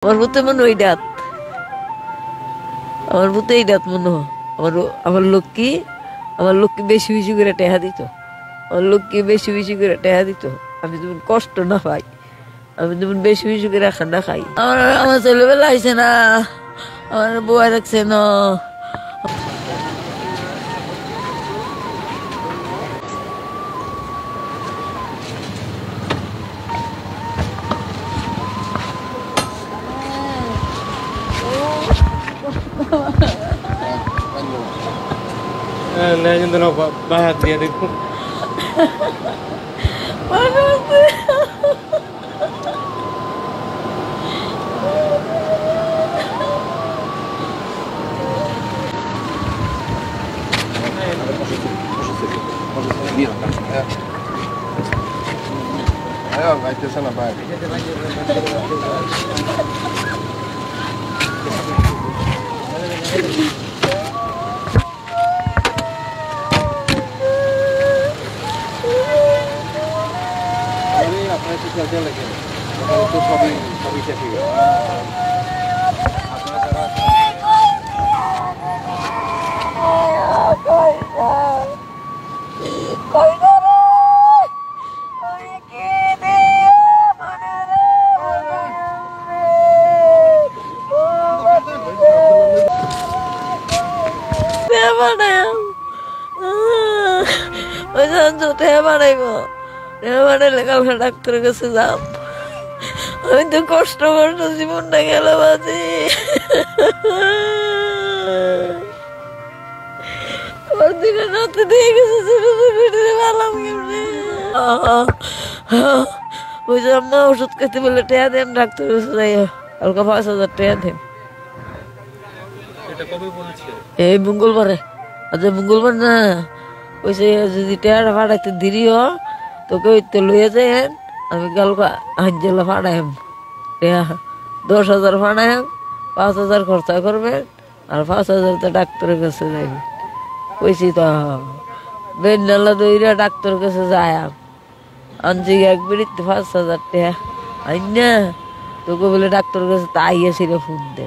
আমার ভূতে মনে ওই ডাত, আমার ভূতে এই ডাত মনে হয়। আমার লক্ষ্মী বেশি বেশি করে টেহা দিত, আমার লক্ষ্মী বেশি বেশি করে টেহা দিত। আমি যেমন কষ্ট না পাই, আমি যেমন বেশি বেশি করে খানা খাই। আমার ছেলেবেলা আইসে না, আমার বউয়া রাখছে না। Legend of Bahat dia देखो Ayo, vai ter sana vai. चलते लगे तो सभी चलेगा কালকে ডাক্তারের কাছে যাম। আমি তো কষ্ট জীবনটা গেল বাজি। দিনে রাতে দিয়ে গেছে ভালাম কেমনি। ওই যে আম্মা ওষুধ খেতে বলে টেয়া দেন, ডাক্তারের কাছে যাই কালকে 5,000 টেয়া দেন। এই মঙ্গলবারে, আজ মঙ্গলবার না, ওই যদি টেয়াটা ফাটাইতে দেরি হ তোকে ওই তো লইয়া যায়। আমি কালকে আঞ্জেলা ফাটাইম, 10,000 ফাটাইম, 5,000 খরচা করবেন আর 5,000 তো ডাক্তারের কাছে যাইবে। কইছি তো বেন্ডালা দইরা ডাক্তারের কাছে যায় আনছি এক বেরিতে 5,000 টাকা আইন না। তোকে বলে ডাক্তারের কাছে তা আইয়াছিল ফোন দে,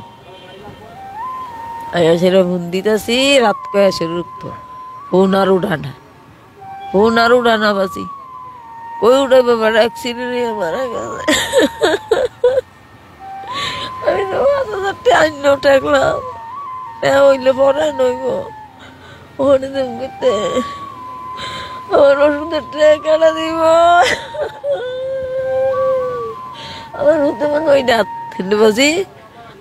আইয়াছিল ফোন দিতেছি রাত কয়ে এসে রুখতো ফোন আর উঠানা বাসি কই উঠাবে বেড়া অ্যাক্সিডেন্ট মারা গেছে। আমি তো 5,000 টাকা আইন ঠেকলাম, হইলে পরে নইব ওখানে দেম করতে আমার ওষুধের টাকাটা দিব। আমার ভূতে মনে ওই ডাত কিন্তু বাজি,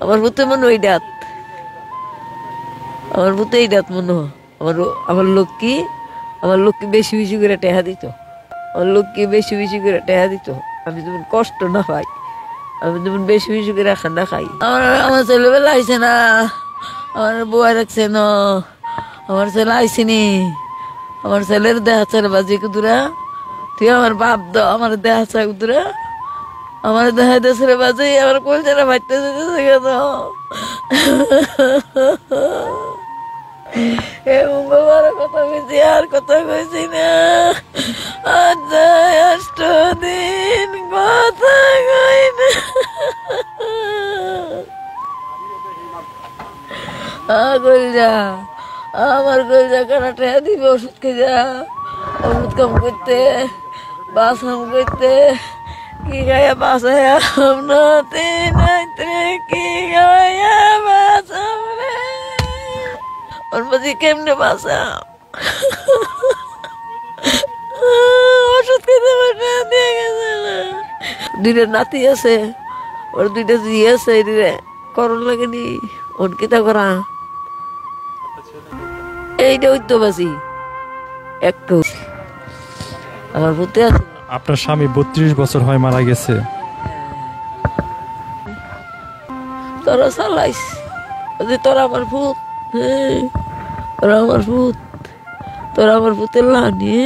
আমার ভূতে মনে ওই ডাত, আমার ভূতে এই ডাত মনে হয়। আমার লক্ষ্মী বেশি বেশি করে টেহা দিত, আমার লক্ষ্মী বেশি বেশি করে টেহা দিত। আমি যেমন কষ্ট না পাই, আমি যেমন বেশি বেশি করে খানা খাই। আমার ছেলেবেলা আইসে না, আমার বউয়া রাখছে না। আমার ছেলে আইসিনি, আমার ছেলের দেহা ছেলে বাজি কুদুরা, তুই আমার বাপ দাও আমার দেহা চা কুদুরা, আমার দেহা দেশের বাজি আমার কলচারা ভাইতে যেতেছে কেন। মঙ্গলবার কথা কইছি আর কথা কইছি না, আজ 8 দিন কথা কই না। আমার কইজা কানাটা দিবে ওষুধ খেজা, ওষুধ কাম করতে বাসাম করতে কি গায়া বাসায় নাতে নাইতে কি গায়া বাসাম রে ওর বাজি কেমনে বাসাম। ওষুধ খেতে দিয়ে গেছে না, 2টা নাতি আছে, ওর 2টা জি আছে, করণ লাগেনি ওর কিতা করা। এইটা ওই তো বাসি একটু আমার ভূতে আছে। আপনার স্বামী 32 বছর হয় মারা গেছে। তোরা চালাইস তোরা আমার ভূত, তোরা আমার ভূত, তোরা আমার ভূতের লানি।